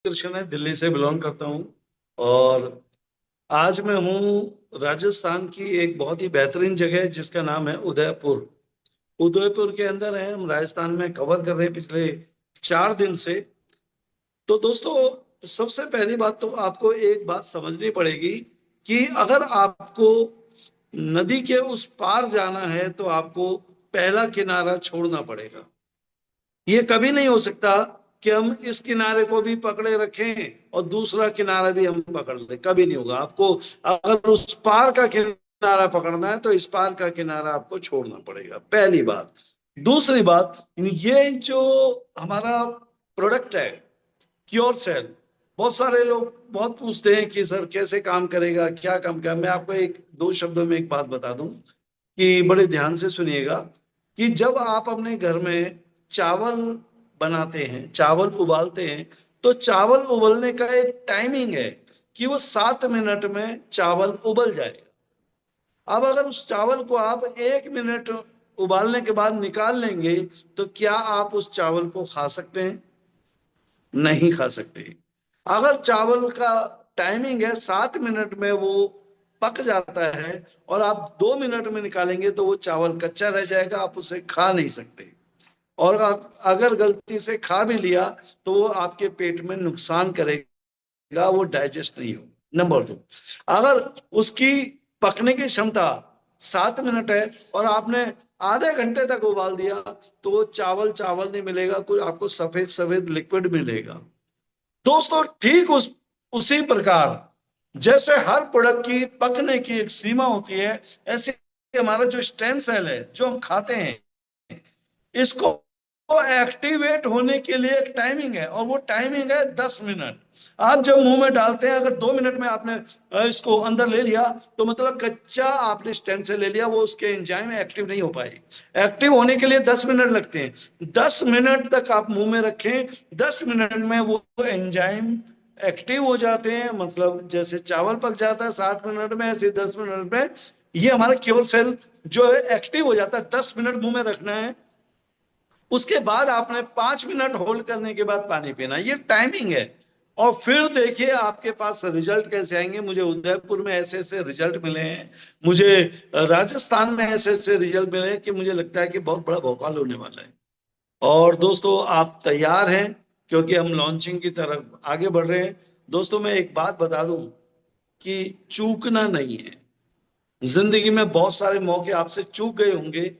कृष्ण है, दिल्ली से बिलोंग करता हूँ। और आज मैं हूँ राजस्थान की एक बहुत ही बेहतरीन जगह जिसका नाम है उदयपुर। उदयपुर के अंदर है, हम राजस्थान में कवर कर रहे हैं पिछले 4 दिन से। तो दोस्तों, सबसे पहली बात तो आपको एक बात समझनी पड़ेगी कि अगर आपको नदी के उस पार जाना है तो आपको पहला किनारा छोड़ना पड़ेगा। ये कभी नहीं हो सकता कि हम इस किनारे को भी पकड़े रखें और दूसरा किनारा भी हम पकड़ लें, कभी नहीं होगा। आपको अगर उस पार का किनारा पकड़ना है तो इस पार का किनारा आपको छोड़ना पड़ेगा, पहली बात। दूसरी बात, ये जो हमारा प्रोडक्ट है क्योर सेल, बहुत सारे लोग बहुत पूछते हैं कि सर कैसे काम करेगा, क्या काम करेगा। मैं आपको एक दो शब्दों में एक बात बता दूं कि बड़े ध्यान से सुनिएगा कि जब आप अपने घर में चावल बनाते हैं, चावल उबालते हैं, तो चावल उबलने का एक टाइमिंग है कि वो 7 मिनट में चावल उबल जाएगा। अब अगर उस चावल को आप 1 मिनट उबालने के बाद निकाल लेंगे तो क्या आप उस चावल को खा सकते हैं? नहीं खा सकते। अगर चावल का टाइमिंग है 7 मिनट में वो पक जाता है और आप 2 मिनट में निकालेंगे तो वो चावल कच्चा रह जाएगा, आप उसे खा नहीं सकते। और अगर गलती से खा भी लिया तो वो आपके पेट में नुकसान करेगा, वो डाइजेस्ट नहीं होगा। नंबर 2, अगर उसकी पकने की क्षमता 7 मिनट है और आपने आधे घंटे तक उबाल दिया तो वो चावल चावल नहीं मिलेगा, कोई आपको सफेद सफेद लिक्विड मिलेगा। दोस्तों, ठीक उसी प्रकार जैसे हर प्रोडक्ट की पकने की एक सीमा होती है, ऐसे हमारा जो स्टेम सेल है जो हम खाते हैं, इसको एक्टिवेट होने के लिए एक टाइमिंग है और वो टाइमिंग है 10 मिनट। आप जब मुंह में डालते हैं, अगर 2 मिनट में आपने इसको अंदर ले लिया तो मतलब कच्चा आपने स्टेम से ले लिया, वो उसके एंजाइम एक्टिव नहीं हो पाए। एक्टिव होने के लिए 10 मिनट लगते हैं। 10 मिनट तक आप मुंह में रखें, 10 मिनट में वो एंजाइम एक्टिव हो जाते हैं। मतलब जैसे चावल पक जाता है 7 मिनट में, ऐसे 10 मिनट में ये हमारा क्योर सेल जो है एक्टिव हो जाता है। 10 मिनट मुंह में रखना है, उसके बाद आपने 5 मिनट होल्ड करने के बाद पानी पीना, ये टाइमिंग है। और फिर देखिए आपके पास रिजल्ट कैसे आएंगे। मुझे उदयपुर में ऐसे ऐसे रिजल्ट मिले हैं, मुझे राजस्थान में ऐसे ऐसे रिजल्ट मिले हैं कि मुझे लगता है कि बहुत बड़ा भौकाल होने वाला है। और दोस्तों, आप तैयार हैं? क्योंकि हम लॉन्चिंग की तरफ आगे बढ़ रहे हैं। दोस्तों, मैं एक बात बता दूं कि चूकना नहीं है। जिंदगी में बहुत सारे मौके आपसे चूक गए होंगे,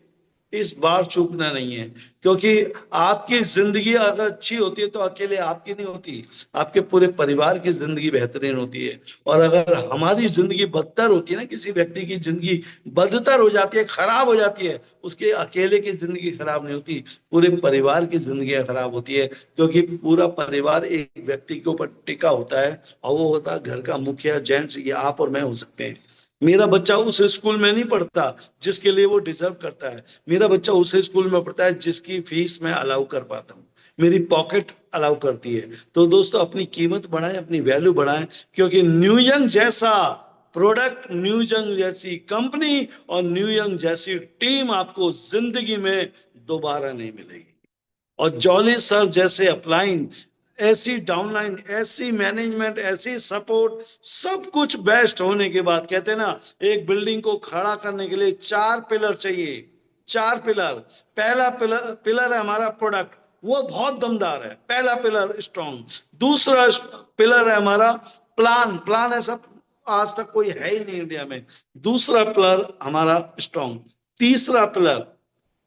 इस बार चूकना नहीं है। क्योंकि आपकी जिंदगी अगर अच्छी होती है तो अकेले आपकी नहीं होती, आपके पूरे परिवार की जिंदगी बेहतरीन होती है। और अगर हमारी जिंदगी बदतर होती है ना, किसी व्यक्ति की जिंदगी बदतर हो जाती है, खराब हो जाती है, उसके अकेले की जिंदगी खराब नहीं होती, पूरे परिवार की जिंदगी खराब होती है। क्योंकि पूरा परिवार एक व्यक्ति के ऊपर टिका होता है और वो होता है घर का मुखिया, जेंट्स। ये आप और मैं हो सकते हैं। मेरा बच्चा उस स्कूल में नहीं पढ़ता जिसके लिए वो डिजर्व करता है। मेरा बच्चा उस स्कूल में पढ़ता है जिसकी फीस मैं अलाउ कर पाता हूँ, मेरी पॉकेट अलाउ करती है। तो दोस्तों, अपनी कीमत बढ़ाएं, अपनी वैल्यू बढ़ाएं। क्योंकि न्यू यंग जैसा प्रोडक्ट, न्यू यंग जैसी कंपनी और न्यू यंग जैसी टीम आपको जिंदगी में दोबारा नहीं मिलेगी। और जॉली सर जैसे अपलाइन, ऐसी डाउनलाइन, ऐसी मैनेजमेंट, ऐसी सपोर्ट, सब कुछ बेस्ट होने के बाद, कहते हैं ना, एक बिल्डिंग को खड़ा करने के लिए 4 पिलर चाहिए। 4 पिलर। पहला पिलर पिलर है हमारा प्रोडक्ट, वो बहुत दमदार है, पहला पिलर स्ट्रॉन्ग। दूसरा पिलर है हमारा प्लान। प्लान ऐसा आज तक कोई है ही नहीं इंडिया में। दूसरा पिलर हमारा स्ट्रॉन्ग। तीसरा पिलर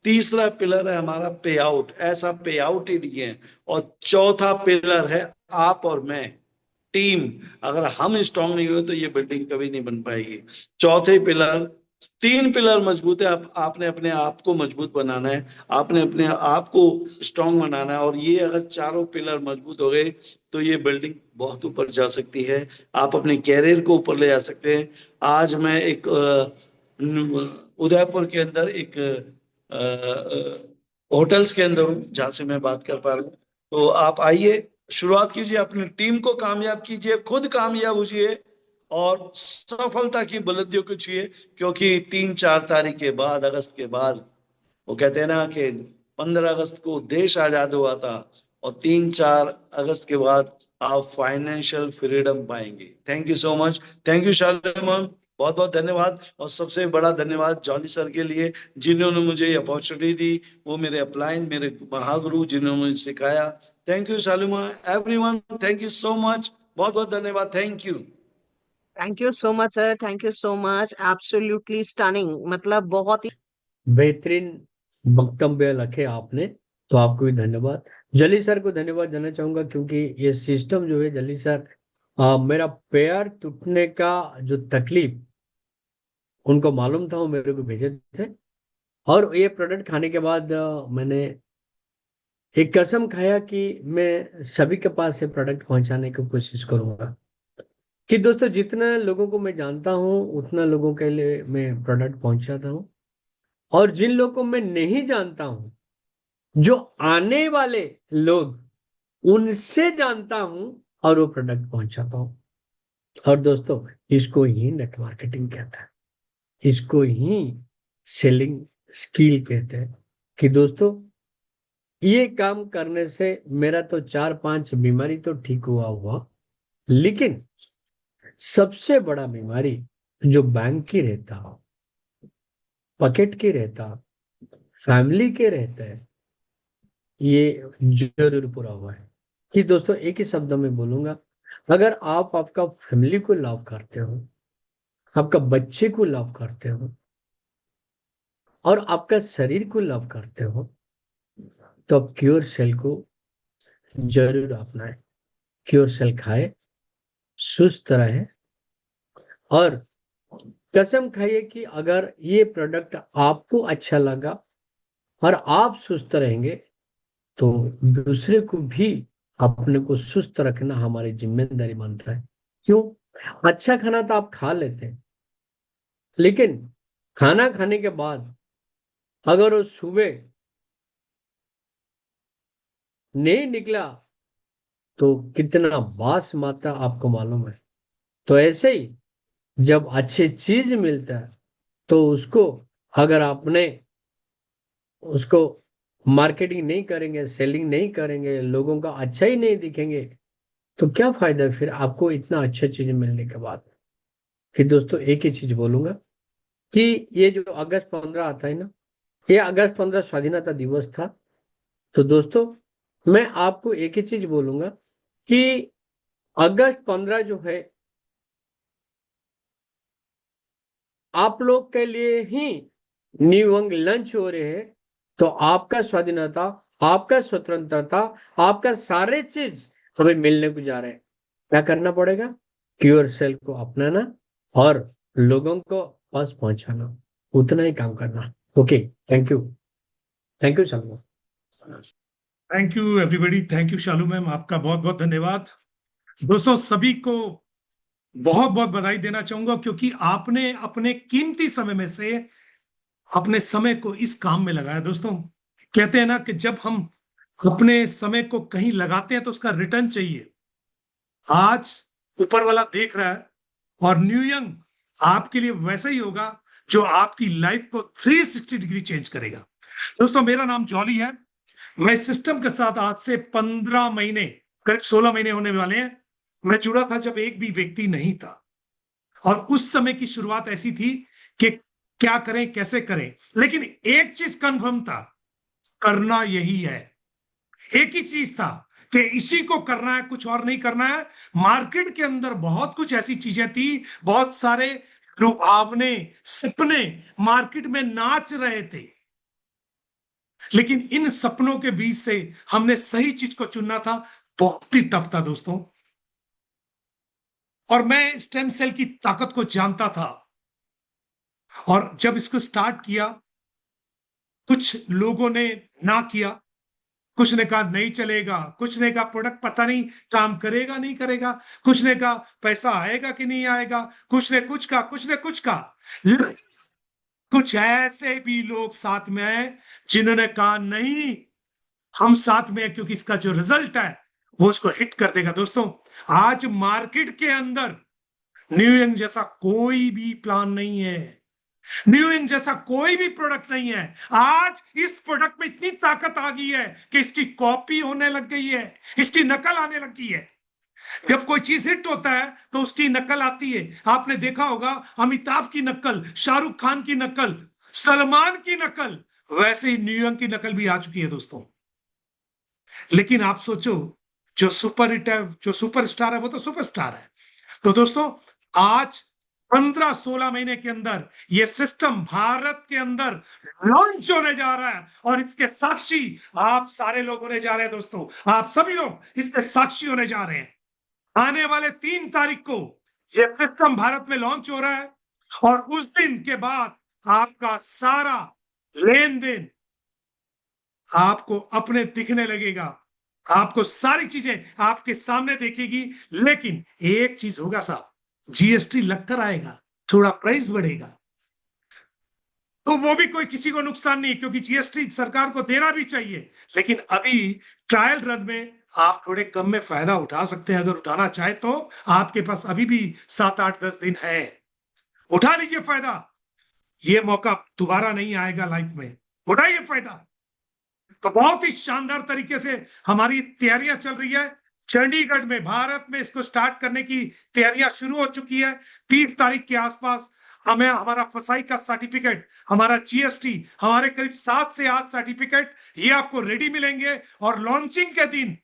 तीसरा पिलर है हमारा पे आउट, ऐसा पे आउट ही नहीं है। और चौथा पिलर है आप और मैं, टीम। अगर हम स्ट्रांग नहीं हुए तो ये बिल्डिंग कभी नहीं बन पाएगी। चौथे पिलर, 3 पिलर मजबूत है। आपने अपने आप को मजबूत बनाना है, आपने अपने आप को स्ट्रांग बनाना है। और ये अगर चारों पिलर मजबूत हो गए तो ये बिल्डिंग बहुत ऊपर जा सकती है, आप अपने कैरियर को ऊपर ले जा सकते हैं। आज मैं एक उदयपुर के अंदर एक होटल्स के अंदर हूँ जहाँ से मैं बात कर पा रहा हूँ। तो आप आइए, शुरुआत कीजिए, अपनी टीम को कामयाब कीजिए, खुद कामयाब होइए और सफलता की बुलंदियों को छुइए। क्योंकि 3-4 तारीख के बाद, अगस्त के बाद, वो कहते हैं ना कि 15 अगस्त को देश आजाद हुआ था और 3-4 अगस्त के बाद आप फाइनेंशियल फ्रीडम पाएंगे। Thank you so much. Thank you Shalini ma'am, बहुत बहुत धन्यवाद। और सबसे बड़ा धन्यवाद जॉली सर के लिए, जिन्होंने मुझे ये अपॉर्चुनिटी दी। वो मेरे अपलाइन, मेरे महागुरु, जिन्होंने मुझे सिखाया। Thank you Shalini ma'am, everyone, thank you so much. बहुत बहुत धन्यवाद। Thank you. Thank you so much sir, thank you so much, absolutely stunning, मतलब बहुत ही बेहतरीन वक्तव्य रखे आपने, तो आपको भी धन्यवाद। जली सर को धन्यवाद देना चाहूंगा, क्योंकि ये सिस्टम जो है जली सर, मेरा पैर टूटने का जो तकलीफ उनको मालूम था, वो मेरे को भेजे थे। और ये प्रोडक्ट खाने के बाद मैंने एक कसम खाया कि मैं सभी के पास ये प्रोडक्ट पहुंचाने की कोशिश करूंगा। कि दोस्तों, जितना लोगों को मैं जानता हूं उतना लोगों के लिए मैं प्रोडक्ट पहुंचाता हूं, और जिन लोगों को मैं नहीं जानता हूं, जो आने वाले लोग, उनसे जानता हूं और वो प्रोडक्ट पहुंचाता हूं। और दोस्तों, इसको ही नेट मार्केटिंग कहता है, इसको ही सेलिंग स्किल कहते हैं। कि दोस्तों, ये काम करने से मेरा तो 4-5 बीमारी तो ठीक हुआ, लेकिन सबसे बड़ा बीमारी जो बैंक की रहता, पॉकेट की रहता, फैमिली के रहता है, ये जरूर पूरा हुआ है। कि दोस्तों, एक ही शब्द में बोलूंगा, अगर आप आपका फैमिली को लव करते हो, आपका बच्चे को लव करते हो, और आपका शरीर को लव करते हो, तो आप क्योर सेल को जरूर अपनाएं। क्योर सेल खाए, सुस्त रहे, और कसम खाइए कि अगर ये प्रोडक्ट आपको अच्छा लगा और आप सुस्त रहेंगे, तो दूसरे को भी अपने को सुस्त रखना हमारी जिम्मेदारी बनता है। क्यों? अच्छा खाना तो आप खा लेते हैं, लेकिन खाना खाने के बाद अगर वो सुबह नहीं निकला, तो कितना बास माता आपको मालूम है। तो ऐसे ही जब अच्छी चीज मिलता है, तो उसको अगर आपने उसको मार्केटिंग नहीं करेंगे, सेलिंग नहीं करेंगे, लोगों का अच्छा ही नहीं दिखेंगे, तो क्या फायदा फिर आपको इतना अच्छा चीज मिलने के बाद। फिर दोस्तों, एक ही चीज बोलूंगा कि ये जो अगस्त 15 आता है ना, ये अगस्त 15 स्वाधीनता दिवस था। तो दोस्तों, मैं आपको एक ही चीज बोलूंगा कि अगस्त 15 जो है, आप लोग के लिए ही न्यू यंग लंच हो रहे हैं। तो आपका स्वाधीनता, आपका स्वतंत्रता, आपका सारे चीज हमें मिलने को जा रहे हैं। क्या करना पड़ेगा? क्योर सेल को अपनाना और लोगों को पास पहुंचाना, उतना ही काम करना। Okay, thank you. Thank you Shalu. Thank you everybody, thank you Shalu ma'am, आपका बहुत बहुत धन्यवाद। दोस्तों, सभी को बहुत बहुत बधाई देना चाहूंगा, क्योंकि आपने अपने कीमती समय में से अपने समय को इस काम में लगाया। दोस्तों, कहते हैं ना कि जब हम अपने समय को कहीं लगाते हैं तो उसका रिटर्न चाहिए। आज ऊपर वाला देख रहा है, और न्यू यंग आपके लिए वैसा ही होगा जो आपकी लाइफ को 360 डिग्री चेंज करेगा। दोस्तों, मेरा नाम जॉली है। मैं सिस्टम के साथ आज से 15 महीने, करीब 16 महीने होने वाले हैं, मैं जुड़ा था जब एक भी व्यक्ति नहीं था। और उस समय की शुरुआत ऐसी थी कि क्या करें, कैसे करें, लेकिन एक चीज कंफर्म था, करना यही है। एक ही चीज था कि इसी को करना है, कुछ और नहीं करना है। मार्केट के अंदर बहुत कुछ ऐसी चीजें थी, बहुत सारे लुभावने सपने मार्केट में नाच रहे थे, लेकिन इन सपनों के बीच से हमने सही चीज को चुनना था। बहुत ही टफ था दोस्तों, और मैं स्टेम सेल की ताकत को जानता था। और जब इसको स्टार्ट किया, कुछ लोगों ने ना किया, कुछ ने कहा नहीं चलेगा, कुछ ने कहा प्रोडक्ट पता नहीं काम करेगा नहीं करेगा, कुछ ने कहा पैसा आएगा कि नहीं आएगा, कुछ ने कुछ कहा, कुछ ने कुछ कहा। कुछ ऐसे भी लोग साथ में हैं जिन्होंने कहा नहीं, हम साथ में हैं, क्योंकि इसका जो रिजल्ट है वो उसको हिट कर देगा। दोस्तों, आज मार्केट के अंदर न्यू यंग जैसा कोई भी प्लान नहीं है, न्यू यंग जैसा कोई भी प्रोडक्ट नहीं है। आज इस प्रोडक्ट में इतनी ताकत आ गई है कि इसकी कॉपी होने लग गई है, इसकी नकल आने लग गई है। जब कोई चीज हिट होता है तो उसकी नकल आती है। आपने देखा होगा अमिताभ की नकल, शाहरुख खान की नकल, सलमान की नकल, वैसे ही न्यूयॉर्क की नकल भी आ चुकी है दोस्तों। लेकिन आप सोचो, जो सुपर हिट है, जो सुपरस्टार है, वो तो सुपरस्टार है। तो दोस्तों आज 15-16 महीने के अंदर ये सिस्टम भारत के अंदर लॉन्च होने जा रहा है और इसके साक्षी आप सारे लोग होने जा रहे हैं दोस्तों। आप सभी लोग इसके साक्षी होने जा रहे हैं। आने वाले 3 तारीख को ये सिस्टम भारत में लॉन्च हो रहा है और उस दिन के बाद आपका सारा लेन देन आपको अपने दिखने लगेगा। आपको सारी चीजें आपके सामने देखेगी। लेकिन एक चीज होगा साहब, जीएसटी लगकर आएगा, थोड़ा प्राइस बढ़ेगा, तो वो भी कोई किसी को नुकसान नहीं, क्योंकि जीएसटी सरकार को देना भी चाहिए। लेकिन अभी ट्रायल रन में आप थोड़े कम में फायदा उठा सकते हैं। अगर उठाना चाहे तो आपके पास अभी भी 7-8-10 दिन है, उठा लीजिए फायदा। ये मौका दोबारा नहीं आएगा लाइफ में, उठाइए फायदा। तो बहुत ही शानदार तरीके से हमारी तैयारियां चल रही है। चंडीगढ़ में भारत में इसको स्टार्ट करने की तैयारियां शुरू हो चुकी है। 30 तारीख के आसपास हमें हमारा फसाई का सर्टिफिकेट, हमारा जीएसटी, हमारे करीब 7 से 8 सर्टिफिकेट ये आपको रेडी मिलेंगे। और लॉन्चिंग के दिन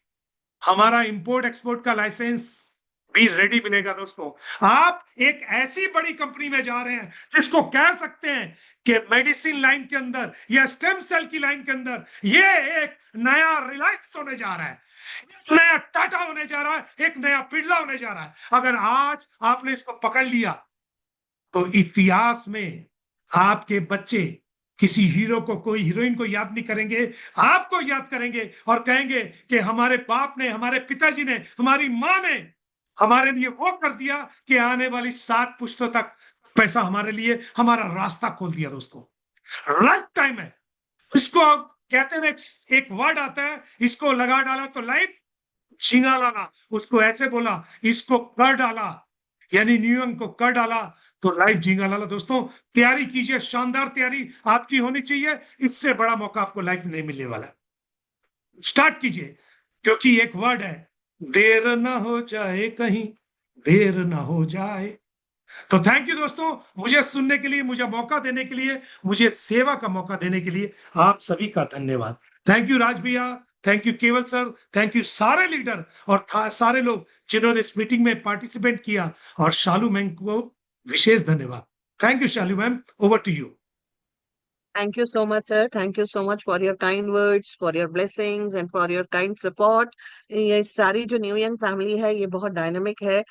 हमारा इंपोर्ट एक्सपोर्ट का लाइसेंस भी रेडी मिलेगा दोस्तों। आप एक ऐसी बड़ी कंपनी में जा रहे हैं जिसको कह सकते हैं कि मेडिसिन लाइन के अंदर या स्टेम सेल की लाइन के अंदर ये एक नया रिलायंस होने जा रहा है, नया टाटा होने जा रहा है, एक नया बिरला होने जा रहा है। अगर आज आपने इसको पकड़ लिया तो इतिहास में आपके बच्चे किसी हीरो को, कोई हीरोइन को याद नहीं करेंगे, आपको याद करेंगे और कहेंगे कि हमारे बाप ने, हमारे पिताजी ने, हमारी माँ ने हमारे लिए वो कर दिया कि आने वाली 7 पुश्तों तक पैसा हमारे लिए, हमारा रास्ता खोल दिया दोस्तों। राइट टाइम है। इसको कहते हैं, एक वर्ड आता है, इसको लगा डाला तो लाइफ झींगा लाना, उसको ऐसे बोला, इसको कर डाला यानी न्यूयॉर्क को कर डाला तो लाइफ झींगा लाला। दोस्तों तैयारी कीजिए, शानदार तैयारी आपकी होनी चाहिए। इससे बड़ा मौका आपको लाइफ में नहीं मिलने वाला। स्टार्ट कीजिए, क्योंकि एक वर्ड है, देर ना हो जाए, कहीं देर ना हो जाए। तो थैंक यू दोस्तों, मुझे सुनने के लिए, मुझे मौका देने के लिए, मुझे सेवा का मौका देने के लिए आप सभी का धन्यवाद। थैंक यू राज भैया, थैंक यू केवल सर, थैंक यू सारे लीडर और सारे लोग जिन्होंने इस मीटिंग में पार्टिसिपेट किया, और शालू मैम को विशेष धन्यवाद। Thank you Shalu ma'am, over to you. Thank you so much, sir. Thank you so much for your kind words, for your blessings and for your kind support. ये सारी जो न्यू यंग फैमिली है ये बहुत dynamic है।